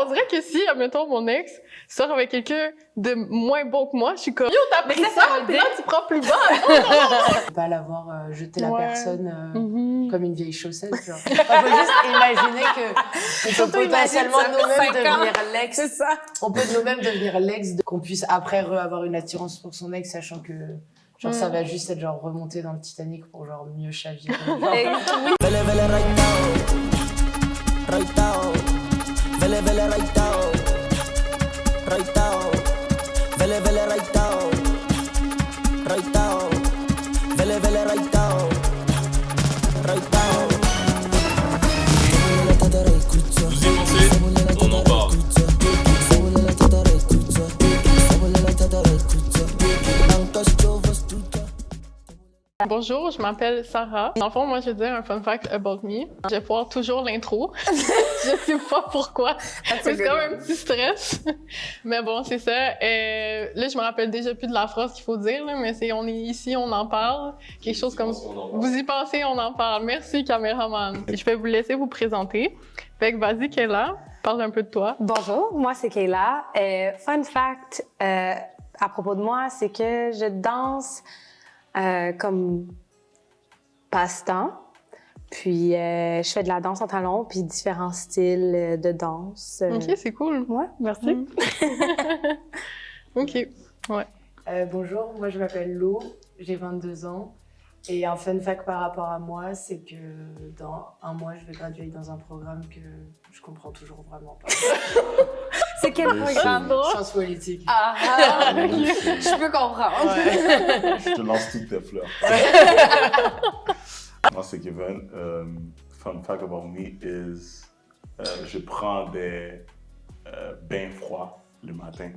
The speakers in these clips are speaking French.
on dirait que si, admettons, mon ex sort avec quelqu'un de moins bon que moi, je suis comme, yo, t'as pris ça, puis là, tu prends plus bas. Pas l'avoir jeté la personne Mm-hmm. comme une vieille chaussette, genre. On peut juste imaginer que peut potentiellement nous-mêmes devenir l'ex. C'est ça. On peut nous-mêmes devenir l'ex, qu'on puisse après avoir une attirance pour son ex, sachant que genre ça va juste être genre remonter dans le Titanic pour genre mieux chavirer. Bonjour, je m'appelle Sarah. Dans le fond, moi, je vais dire un fun fact about me. Je vais voir toujours l'intro. Je sais pas pourquoi. C'est comme un petit stress. Mais bon, c'est ça. Là, je me rappelle déjà plus de la phrase qu'il faut dire, là, mais c'est « on est ici, on en parle ». Quelque chose comme « vous y pensez, on en parle ». Merci, caméraman. Je vais vous laisser vous présenter. Fait que vas-y, Kayla, parle un peu de toi. Bonjour, moi c'est Kayla. Fun fact à propos de moi, c'est que je danse comme passe-temps. Puis je fais de la danse en talons, puis différents styles de danse. OK, c'est cool. Ouais, merci. OK, ouais. Bonjour, moi je m'appelle Lou, j'ai 22 ans. Et un fun fact par rapport à moi, c'est que dans un mois, je vais graduer dans un programme que je comprends toujours vraiment pas. C'est quel programme? Sciences politiques. Je peux comprendre. Ouais. Je te lance toutes tes fleurs. Moi, c'est Kevin. Fun fact about me is, je prends des bains froids le matin.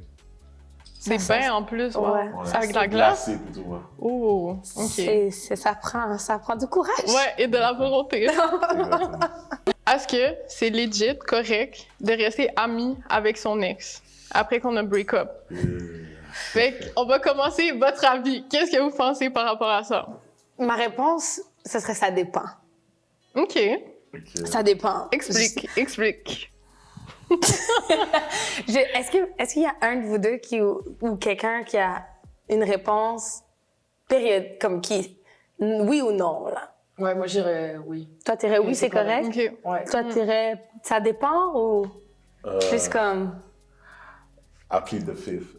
Des bains en plus, wow. Ouais. Avec de la glace? Glacé plutôt, ouais. Oh, OK. Ça prend du courage. Ouais, et de la volonté. Exactement. Est-ce que c'est legit, correct, de rester ami avec son ex après qu'on a break-up? Fait qu'on va commencer votre avis. Qu'est-ce que vous pensez par rapport à ça? Ma réponse, ce serait ça dépend. OK. Ça dépend. Explique. Est-ce qu'il y a un de vous deux ou quelqu'un qui a une réponse période comme qui? Oui ou non, là? Ouais, moi j'irais oui. Toi, t'irais oui, c'est correct? OK. Ouais. Toi, t'irais ça dépend ou plus comme... I plead the fifth.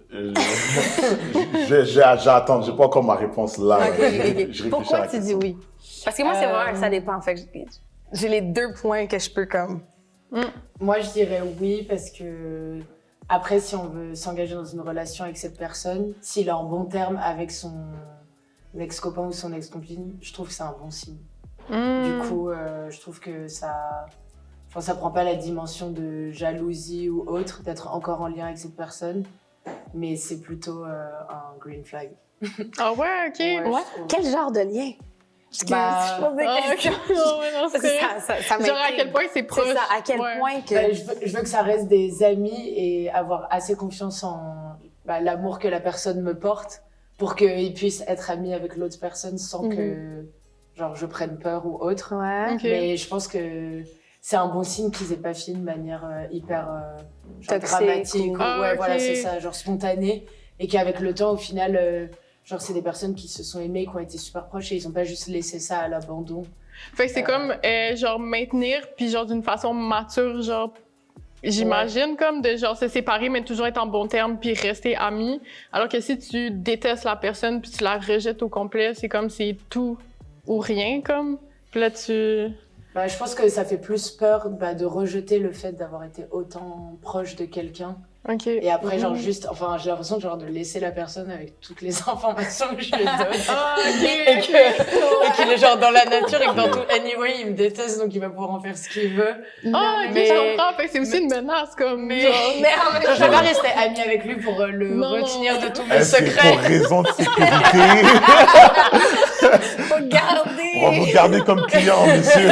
J'attends, j'ai pas encore ma réponse là. OK. Je réfléchis à Pourquoi la tu dis question. oui? Parce que moi, c'est vrai, ça dépend. Fait que j'ai les 2 points que je peux comme... Moi je dirais oui parce que après si on veut s'engager dans une relation avec cette personne, s'il est en bon terme avec son ex-copain ou son ex-copine, je trouve que c'est un bon signe. Du coup, je trouve que ça prend pas la dimension de jalousie ou autre d'être encore en lien avec cette personne, mais c'est plutôt un green flag. Ah ouais, OK. Ouais, je trouve. Quel genre de lien? Parce que je pose des questions. OK. Ça Genre à quel point c'est proche. C'est ça, à quel point que... Ben, je veux que ça reste des amis et avoir assez confiance en l'amour que la personne me porte pour qu'ils puissent être amis avec l'autre personne sans que genre, je prenne peur ou autre. Ouais. OK. Mais je pense que c'est un bon signe qu'ils aient pas fait de manière hyper genre Toxique dramatique. ou- Ouais, Ah, voilà, ok. c'est ça, genre spontané. Et qu'avec le temps, au final, genre c'est des personnes qui se sont aimées, qui ont été super proches et ils ont pas juste laissé ça à l'abandon. Fait que c'est comme, genre, maintenir, puis genre d'une façon mature, genre, j'imagine, comme de genre se séparer, mais toujours être en bon terme, puis rester amis. Alors que si tu détestes la personne, puis tu la rejettes au complet, c'est comme c'est tout ou rien, comme. Puis là, tu. Bah, je pense que ça fait plus peur de rejeter le fait d'avoir été autant proche de quelqu'un. OK. Et après, genre juste, enfin, j'ai l'impression genre, de laisser la personne avec toutes les informations que je lui donne. Ah, Et qu'il est genre dans la nature et que dans tout, anyway, il me déteste donc il va pouvoir en faire ce qu'il veut. Ah, ok, mais- je comprends. Fait que c'est aussi une menace, comme. Mais, genre, genre, je vais pas rester amie avec lui pour le Non. retenir de tous mes Est-ce que secrets. pour raison de sécurité, Faut garder... on va vous garder comme client, monsieur.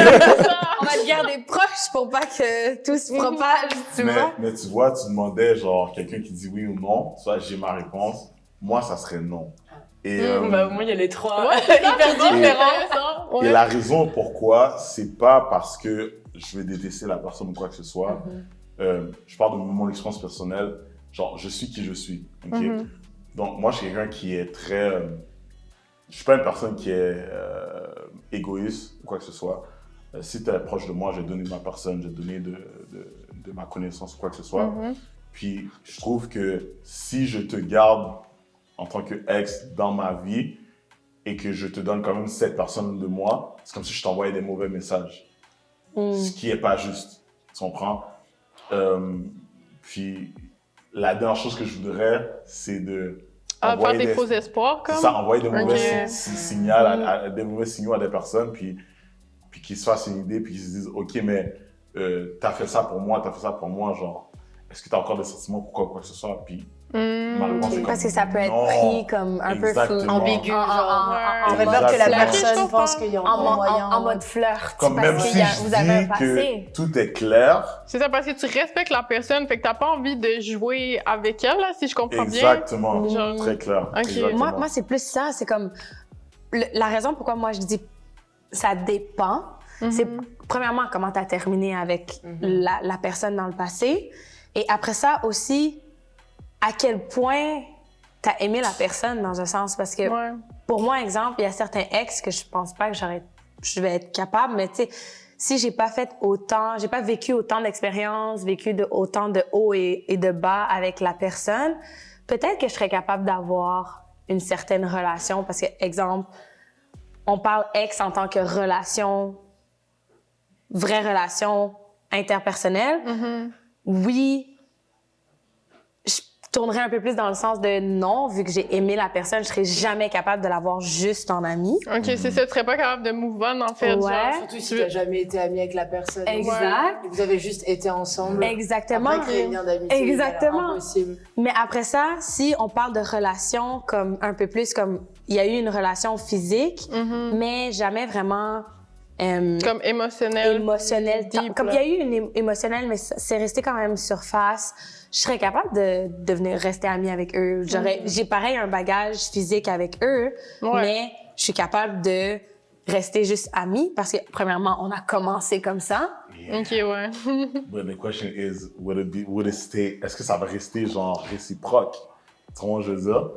On va te garder proche pour pas que tout se propage, tu vois? Mais tu vois, tu demandais genre quelqu'un qui dit oui ou non. Soit j'ai ma réponse. Moi, ça serait non. Et, Bah, au moins, il y a les trois Ouais, c'est ça, hyper c'est bon, différents. intéressant. Ouais. et la raison pourquoi, c'est pas parce que je vais détester la personne ou quoi que ce soit. je parle de mon expérience personnelle, genre, je suis qui je suis, ok? Donc, moi, je suis quelqu'un qui est très... je suis pas une personne qui est égoïste ou quoi que ce soit. Si tu es proche de moi, j'ai donné de ma personne, j'ai donné de ma connaissance ou quoi que ce soit. Puis, je trouve que si je te garde en tant qu'ex dans ma vie et que je te donne quand même cette personne de moi, c'est comme si je t'envoyais des mauvais messages. Ce qui est pas juste. Tu comprends? Puis, la dernière chose que je voudrais, c'est de... faire des faux espoirs, comme? C'est ça, envoyer des mauvais des mauvais signaux à des personnes, puis qu'ils se fassent une idée, puis qu'ils se disent « Ok, mais t'as fait ça pour moi, genre, est-ce que t'as encore des sentiments pour quoi que ce soit? » Puis malheureusement, c'est Parce comme, que ça peut être non, pris comme un peu exactement. Ambigu, genre. En J'aurais peur que la Exactement. personne pense qu'il y a encore moyen. en mode flirt. Comme parce même qu'il si y a- je vous avez un dis passé. que tout est clair, C'est ça, parce que tu respectes la personne, fait que t'as pas envie de jouer avec elle, là, si je comprends bien. exactement, Genre- très clair. Ok. Exactement. Moi, c'est plus ça. C'est comme... la raison pourquoi moi, je dis ça dépend, c'est premièrement comment tu as terminé avec la personne dans le passé. Et après ça aussi, à quel point tu as aimé la personne dans un sens. Parce que Ouais. pour moi, exemple, il y a certains ex que je pense pas que je vais être capable, mais tu sais, si j'ai pas vécu autant d'expériences, autant de hauts et de bas avec la personne, peut-être que je serais capable d'avoir une certaine relation. Parce que, exemple, on parle ex en tant que relation, vraie relation interpersonnelle. Oui, je tournerais un peu plus dans le sens de non, vu que j'ai aimé la personne, je serais jamais capable de l'avoir juste en ami. OK, c'est ça, tu serais pas capable de move on, en fait. Ouais. genre. Surtout si tu n'as jamais été ami avec la personne. Exact. Et vous avez juste été ensemble. Exactement. Après, créer un lien d'amitié. Exactement. Impossible. Mais après ça, si on parle de relation comme un peu plus comme il y a eu une relation physique, mais jamais vraiment Comme émotionnel. émotionnelle. deep, Comme il là. y a eu une émotionnelle, mais c'est resté quand même surface. Je serais capable de venir rester amie avec eux. J'ai pareil un bagage physique avec eux, Ouais. mais je suis capable de rester juste amie parce que premièrement, on a commencé comme ça. OK, ouais. But the question is, est-ce que ça va rester genre réciproque? Tu vois, je veux dire,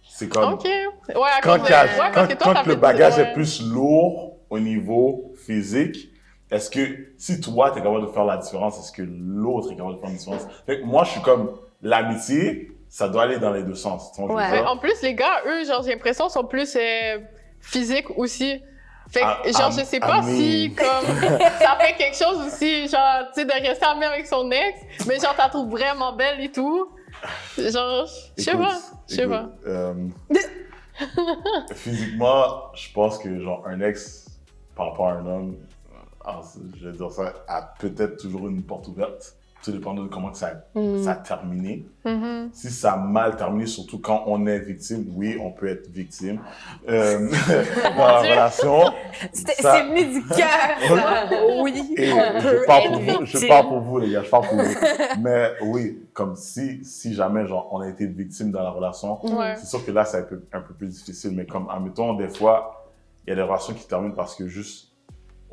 c'est comme OK. Ouais, à quand, cause il y a- de... ouais, parce que toi, quand t'as le fait- bagage ouais. est plus lourd au niveau physique, est-ce que si toi t'es capable de faire la différence, est-ce que l'autre est capable de faire la différence? Fait que moi, je suis comme l'amitié, ça doit aller dans les deux sens. Tu vois, je veux Ouais. dire? Mais en plus, les gars, eux, genre, j'ai l'impression, sont plus physiques aussi. Fait que, genre, je sais pas si, comme, ça fait quelque chose aussi, genre, tu sais, de rester ami avec son ex, mais genre, t'as trouves vraiment belle et tout. Genre, je sais Écoute, pas, je sais pas. Physiquement, je pense que genre un ex par rapport à un homme, alors, je vais dire ça, a peut-être toujours une porte ouverte. Tout dépend de comment que ça a terminé. Si ça a mal terminé, surtout quand on est victime, oui, on peut être victime dans la relation. C'est Ça- venu du cœur, ça. Oui, Et on peut je parle être pour vous, victime. je parle pour vous, les gars, je parle pour vous. Mais oui, comme si jamais genre, on a été victime dans la relation, Ouais. c'est sûr que là, c'est un peu plus difficile. Mais comme, admettons, des fois, il y a des relations qui terminent parce que juste,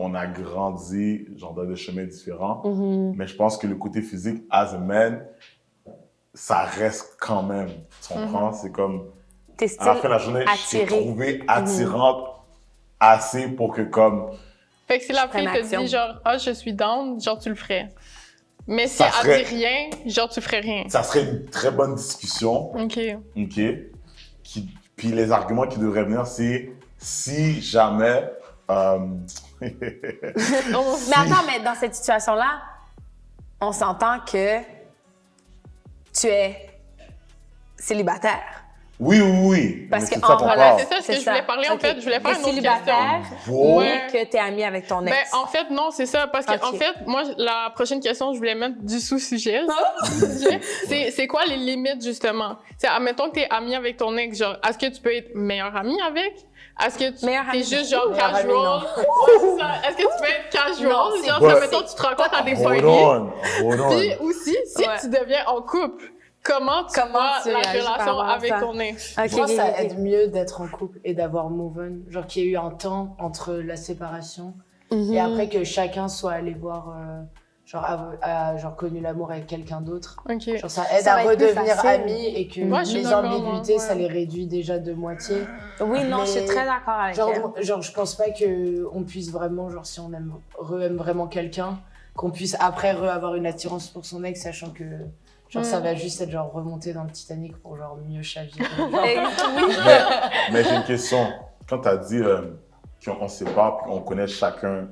on a grandi, genre, dans des chemins différents. Mais je pense que le côté physique, as a man, ça reste quand même. Tu comprends? C'est comme, T'es à la fin style de la journée, je t'ai attiré. trouvé attirante assez pour que, comme, Fait que si la fille prenne te action. dit, genre, ah, je suis down, genre, tu le ferais. Mais si Ça elle serait- dit rien, genre, tu ferais rien. ça serait une très bonne discussion. OK. OK? Puis les arguments qui devraient venir, c'est si jamais... Mais attends, mais dans cette situation-là, on s'entend que tu es célibataire. Oui, oui, oui. Parce Mais que c'est ça en qu'on Voilà, parle. c'est ça ce que C'est je voulais ça. parler, en Ok. fait. Je voulais faire T'es une autre célibataire question. Bon. et que t'es amie avec ton ex. Ben, en fait, non, c'est ça. Parce que, Ok. en fait, moi, la prochaine question, je voulais mettre du sous-sujet. C'est quoi les limites, justement? C'est, admettons que t'es amie avec ton ex, genre, est-ce que tu peux être meilleure amie avec? Est-ce que tu Meilleure t'es amie. juste, genre, Meilleure amie, casual? non. Ouais, c'est ça. Est-ce que tu peux être casual? Non, c'est- genre, Ouais. admettons, tu te rencontres à des Hold soirées. on, hold on. Puis aussi, si Ouais. tu deviens en couple, comment tu Comment vois tu la réagis par relation rapport à avec ça? ton ex? Ok, Je pense que ça ok, ok. aide mieux d'être en couple et d'avoir move on. Genre qu'il y ait eu un temps entre la séparation et après que chacun soit allé voir genre connu l'amour avec quelqu'un d'autre. Ok. Genre ça aide Ça à va être plus redevenir facile. amis et que Ouais, je suis les d'accord, ambiguïtés, moi, ça ouais. les réduit déjà de moitié. Oui, non, Mais je suis très d'accord avec elle. Genre, je pense pas qu'on puisse vraiment, genre, si on aime vraiment quelqu'un, qu'on puisse après avoir une attirance pour son ex, sachant que genre, ça va juste être genre remonter dans le Titanic pour genre mieux chavirer. Oui. Mais j'ai une question. Quand tu as dit qu'on se sépare puis qu'on connaît chacun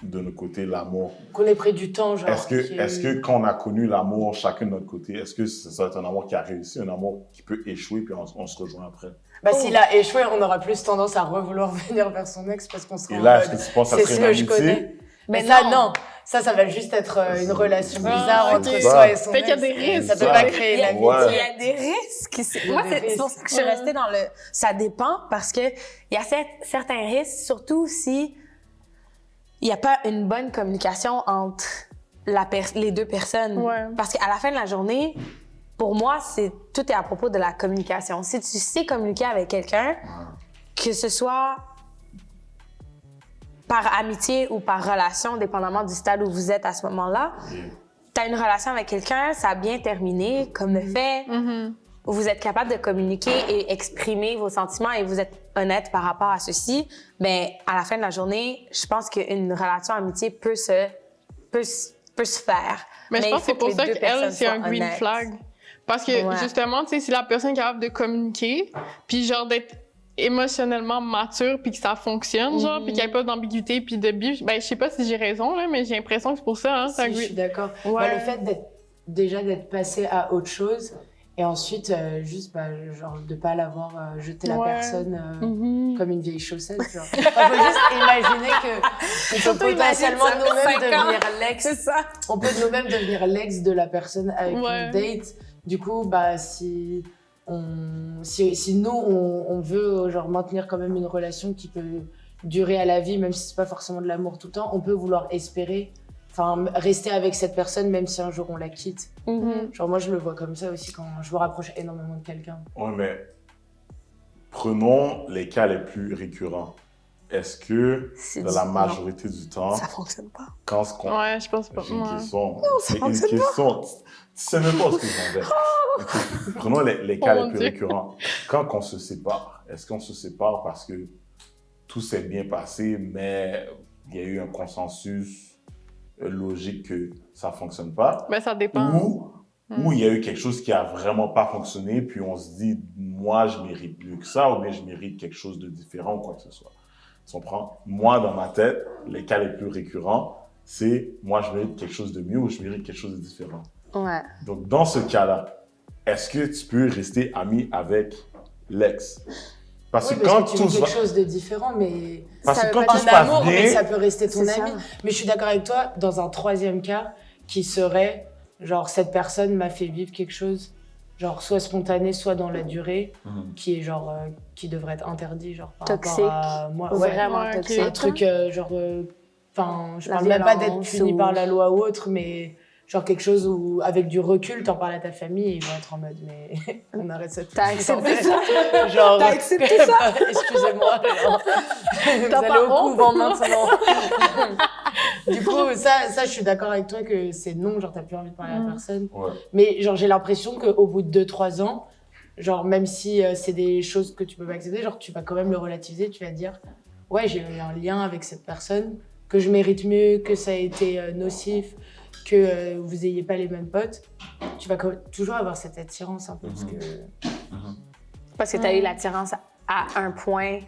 de notre côté l'amour, Qu'on ait pris du temps, genre. est-ce que quand on a connu l'amour chacun de notre côté, est-ce que ça va être un amour qui a réussi, un amour qui peut échouer puis on se rejoint après? Bah, s'il a échoué, on aura plus tendance à revouloir venir vers son ex parce qu'on sera Et en là, mode, est-ce que tu penses que c'est ça ce serait une que je amitié? connais. Mais Mais ça, non. non. Ça va juste être une relation Ah, bizarre ok. entre C'est soi ça. et son Fait qu'il y a ex. des risques. Ça peut Ça. pas créer Il y a, l'amitié. Ouais. il y a des risques. y a Moi, des c'est pour risques. ça que je suis restée dans le... Ça dépend parce que il y a certains risques, surtout si il n'y a pas une bonne communication entre les deux personnes. Ouais. Parce qu'à la fin de la journée, pour moi, tout est à propos de la communication. Si tu sais communiquer avec quelqu'un, que ce soit par amitié ou par relation, dépendamment du stade où vous êtes à ce moment-là, tu as une relation avec quelqu'un, ça a bien terminé, comme le fait, vous êtes capable de communiquer et exprimer vos sentiments et vous êtes honnête par rapport à ceci, mais à la fin de la journée, je pense qu'une relation amitié peut se faire. Mais je il pense que faut c'est pour les ça deux qu'elle, personnes c'est un soient green honnêtes. flag. Parce que Ouais. justement, tu sais, si la personne est capable de communiquer, puis genre d'être émotionnellement mature, puis que ça fonctionne, genre, puis qu'il n'y a pas d'ambiguïté, puis de bif, ben je sais pas si j'ai raison, là, mais j'ai l'impression que c'est pour ça, hein, c'est un Si, je suis green... d'accord. Ouais. Bah, le fait d'être passé à autre chose et ensuite juste genre de pas l'avoir jeté la Ouais. personne comme une vieille chaussette. Genre. Enfin, faut juste imaginer que on peut Surtout potentiellement imagine ça fait nous-mêmes 5 ans. devenir l'ex. C'est ça. On peut nous-mêmes devenir l'ex de la personne avec Ouais. une date. Du coup, bah si nous on veut genre maintenir quand même une relation qui peut durer à la vie, même si c'est pas forcément de l'amour tout le temps, on peut vouloir espérer, enfin rester avec cette personne même si un jour on la quitte. Genre moi je le vois comme ça aussi quand je me rapproche énormément de quelqu'un. Ouais, mais prenons les cas les plus récurrents. Est-ce que C'est dans la différent. majorité du temps, Ça fonctionne pas. quand ce qu'on... Ouais, je pense pas. J'ai une Ouais. question. ça C'est une fonctionne question. Tu sais même pas ce que j'en vais. Ok. Prenons les cas Oh les mon plus Dieu. récurrents. Quand on se sépare, est-ce qu'on se sépare parce que tout s'est bien passé, mais il y a eu un consensus logique que ça fonctionne pas? Ben ça dépend. Ou il y a eu quelque chose qui a vraiment pas fonctionné, puis on se dit, moi, je mérite mieux que ça, ou bien je mérite quelque chose de différent, ou quoi que ce soit. Tu comprends? Moi, dans ma tête, les cas les plus récurrents, c'est moi, je mérite quelque chose de mieux, ou je mérite quelque chose de différent. Ouais. Donc, dans ce cas-là, est-ce que tu peux rester ami avec l'ex? Parce Oui, que quand parce que tu tout veux se va... quelque chose de différent, mais Parce ça que veut quand pas tout en se passe amour, mais bien... ça peut rester ton C'est ami. ça. Mais je suis d'accord avec toi, dans un troisième cas, qui serait, genre, cette personne m'a fait vivre quelque chose, genre, soit spontané, soit dans la durée, qui est, genre, qui devrait être interdit, genre, par Toxique. rapport à moi. Ouais, Vraiment Ouais, ok. toxique. un truc, genre, enfin, je La parle même pas d'être violence puni ou- par la loi ou autre, mais genre quelque chose où, avec du recul, t'en parles à ta famille et ils vont être en mode, mais on arrête ça tout de T'as suite, en accepté fait. ça? Genre, T'as accepté ça? excusez-moi, genre, vous T'as allez pas au honte? couvent maintenant. Du coup, ça, je suis d'accord avec toi que c'est non, genre, t'as plus envie de parler à la personne. Ouais. Mais genre, j'ai l'impression qu'au bout de 2-3 ans, genre, même si c'est des choses que tu peux pas accepter, genre, tu vas quand même le relativiser, tu vas dire, ouais, j'ai eu un lien avec cette personne, que je mérite mieux, que ça a été nocif, que vous ayez pas les mêmes potes. Tu vas toujours avoir cette attirance un peu, parce que... Parce que t'as eu l'attirance à un point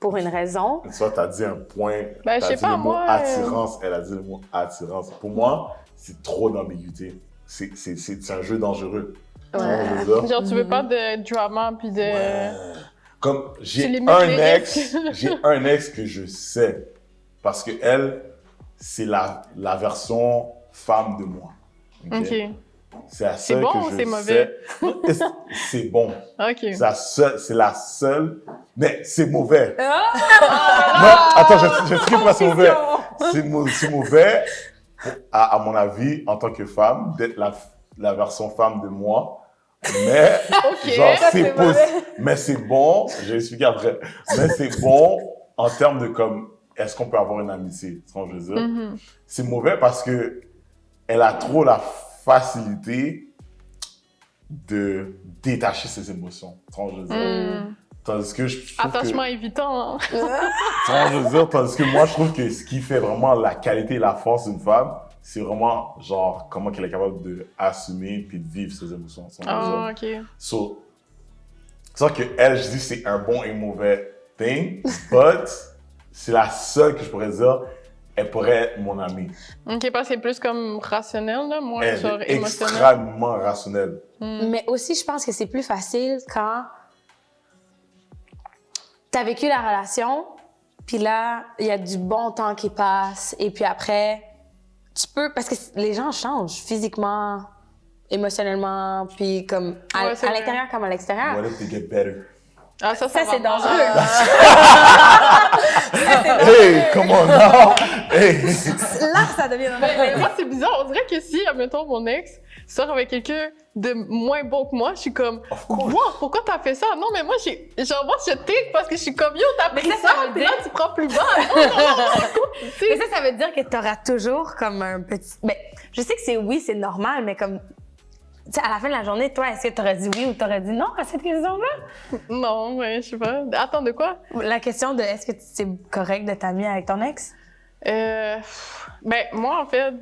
pour une raison. Soit t'as dit un point, Ben, je t'as sais dit pas, le mot moi, attirance, elle a dit le mot attirance. Pour moi, c'est trop d'ambiguïté. C'est un jeu dangereux. Tu vois ce que je veux dire? Genre, tu veux pas de drama, puis de... Ouais. Comme Tu j'ai limites un les ex, risques. j'ai un ex que je sais parce que elle, c'est la version femme de moi. Ok? OK. C'est la C'est seule bon que ou je c'est mauvais? sais. C'est bon. OK. C'est la seule, mais c'est mauvais. Non, attends, je sais pourquoi c'est mauvais. C'est mauvais, à mon avis, en tant que femme, d'être la version femme de moi. Mais, genre, ça, c'est c'est possible. Mais c'est bon, je vais expliquer après. Mais c'est bon en termes de comme, est-ce qu'on peut avoir une amitié? C'est ce que je veux dire. C'est mauvais parce que elle a trop la facilité de détacher ses émotions. Tu vois, je veux dire. Tandis que je trouve Attachement évitant. Hein. tu vois, je veux dire, tandis que moi, je trouve que ce qui fait vraiment la qualité et la force d'une femme, c'est vraiment, genre, comment qu'elle est capable d'assumer puis de vivre ses émotions. Tu vois, je veux dire. OK. So, c'est ça que elle, je dis c'est un bon et mauvais thing, but c'est la seule que je pourrais dire, elle pourrait être mon amie. OK, parce que c'est plus comme rationnel, là, moi, Elle genre est émotionnel. extrêmement rationnelle. Mais aussi, je pense que c'est plus facile quand t'as vécu la relation, puis là, il y a du bon temps qui passe, et puis après, tu peux... Parce que les gens changent physiquement, émotionnellement, puis comme à Ouais, c'est vrai. l'intérieur comme à l'extérieur. What if they get better? Ah, ça Ça, va c'est mal. dangereux. Hey, come on now! Hey! Là, ça devient Mais moi, c'est bizarre. On dirait que si, admettons, mon ex sort avec quelqu'un de moins bon que moi, je suis comme, wow, pourquoi t'as fait ça? Non, mais moi, je tic parce que je suis comme, yo, t'as pris ça, ça, ça veut puis là, dire- tu prends plus bas. Non, non, non. Mais ça veut dire que t'auras toujours comme un petit... Mais je sais que c'est normal, mais comme... Tu sais, à la fin de la journée, toi, est-ce que t'aurais dit oui ou t'aurais dit non à cette question-là? Non, ouais, je sais pas. Attends, de quoi? La question de est-ce que c'est correct de t'amener avec ton ex? Ben, moi, en fait,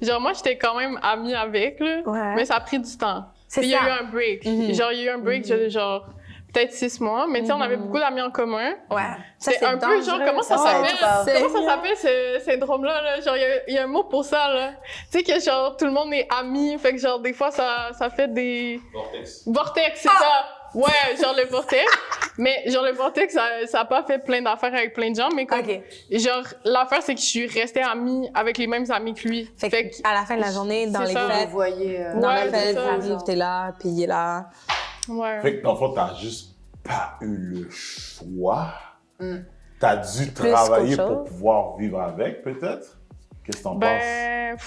genre, moi, j'étais quand même amie avec, là, Ouais. mais ça a pris du temps. C'est Puis il y a ça. eu un break. Mhm. Genre, il y a eu un break, genre, peut-être 6 mois, mais tu sais, on avait beaucoup d'amis en commun. Ouais. Ça, C'est un peu, genre, comment ça Ça, ça s'appelle? aide pas. Comment ça s'appelle ce syndrome-là? Là? Genre, il y a un mot pour ça, là. Tu sais que, genre, tout le monde est amis, fait que, genre, des fois, ça fait des... Vortex. Vortex, c'est ça! Ouais, genre le vortex. Mais, genre, le vortex, ça a pas fait plein d'affaires avec plein de gens, mais comme... OK. Genre, l'affaire, c'est que je suis restée amie avec les mêmes amis que lui. Fait qu'à la fin de la journée, dans c'est les ça. fêtes, Vous voyez. dans Ouais, les c'est fêtes, ça. vous vivez, t'es là, puis il est là. Ouais. Fait que dans le fond, t'as juste pas eu le choix. Mm. T'as dû Plus travailler qu'autre pour chose. pouvoir vivre avec, peut-être? Qu'est-ce que t'en Ben,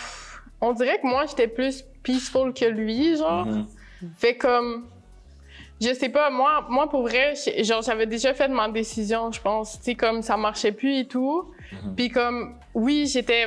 on dirait que moi, j'étais plus peaceful que lui, genre. penses? Mhm. Fait comme... Je sais pas, moi pour vrai, genre, j'avais déjà fait ma décision, je pense. Tu sais, comme ça marchait plus et tout. Puis comme, oui, j'étais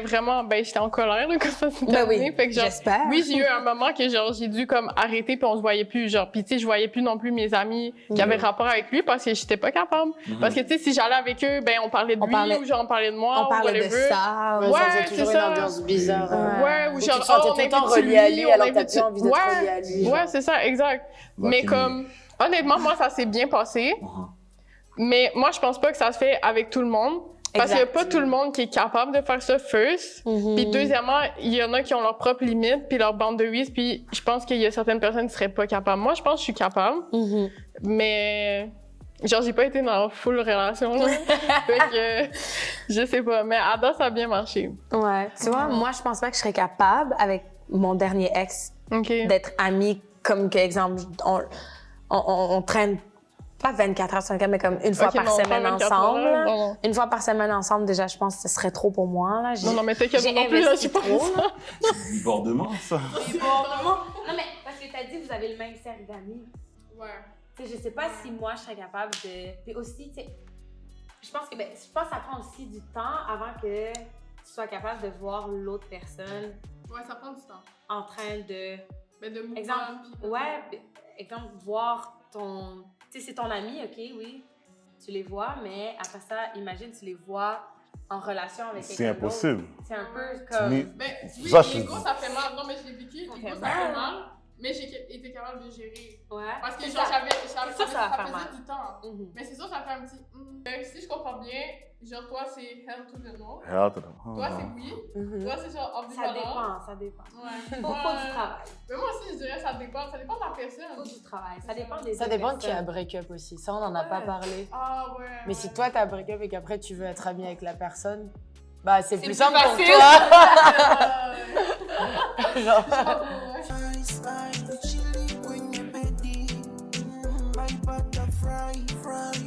en colère, là, quand ça s'est Ben terminé. oui, Fait que genre, j'espère. oui, j'ai eu un moment que genre, j'ai dû comme arrêter puis on se voyait plus, genre. Puis tu sais, je voyais plus non plus mes amis qui avaient rapport avec lui parce que j'étais pas capable. Parce que tu sais, si j'allais avec eux, ben on parlait de lui ou genre on parlait de moi On ou parlait de whatever. ça. Ouais, Ouais, ça faisait c'est toujours ça. une ambiance bizarre. Ouais, ou Où genre, tu te sentais on tout le temps invite relié à lui, lui, on alors que t'as invite- plus envie d'être Ouais. relié à lui. genre. Ouais, c'est ça, exact. Mais Ok. comme, honnêtement, moi, ça s'est bien passé. Mais moi, je pense pas que ça se fait avec tout le monde. Parce qu'il y a Exact. pas tout le monde qui est capable de faire ça first. Puis deuxièmement, il y en a qui ont leurs propres limites, puis leurs boundaries, puis je pense qu'il y a certaines personnes qui seraient pas capables. Moi, je pense que je suis capable, mais genre, j'ai pas été dans full relation, là. Fait que, je sais pas, mais à date, ça a bien marché. Ouais. Tu vois, moi, je pense pas que je serais capable, avec mon dernier ex, OK. d'être amie, comme, exemple, on traîne pas 24 heures sur 24, mais comme une fois Ok, par non, pas semaine 24 ensemble. heures, là. non, non. Une fois par semaine ensemble, déjà, je pense que ce serait trop pour moi. Là. Non, mais t'inquiète j'ai pas non plus, là, je investi suis pas trop, ça. Débordement, ça. Non, mais parce que t'as dit que vous avez le même cercle d'amis. Ouais. Tu sais, je sais pas si moi, je serais capable de... Puis aussi, tu sais, je pense que ça prend aussi du temps avant que tu sois capable de voir l'autre personne Ouais, ça prend du temps. en train de... Mais de mouvement, Exemple, exemple, voir ton... Tu sais, c'est ton ami, OK, oui, tu les vois, mais après ça, imagine, tu les vois en relation avec quelqu'un C'est impossible. d'autre. C'est un peu Tu comme... n'es- Ben, oui, Ça, je te l'ego, dis. ça fait mal. Non, mais je l'ai vécu, Ça l'ego, fait ça mal. fait mal. Mais j'ai été capable de gérer. Ouais. Parce que C'est genre, ça. ça ça va faire faisait mal. du temps. Mhm. Mais c'est sûr, ça fait un petit... Si je comprends bien, genre, toi, c'est hell to the no. Hell to the- Toi, c'est oui. Mhm. Toi, c'est genre Ça ambivalent. dépend, ça dépend. Ouais. Faut du travail. Mais moi aussi, je dirais ça dépend de la personne. Faut du travail. Ça dépend des Ça deux dépend de qui a personnes. break-up aussi. Ça, on n'en a pas Ouais. parlé. Ah ouais. Mais si toi, t'as break-up et qu'après, tu veux être ami avec la personne, bah, c'est plus plus simple pour facile. toi. Genre... Nice, nice, chilly when you're ready. My butterfly, fry.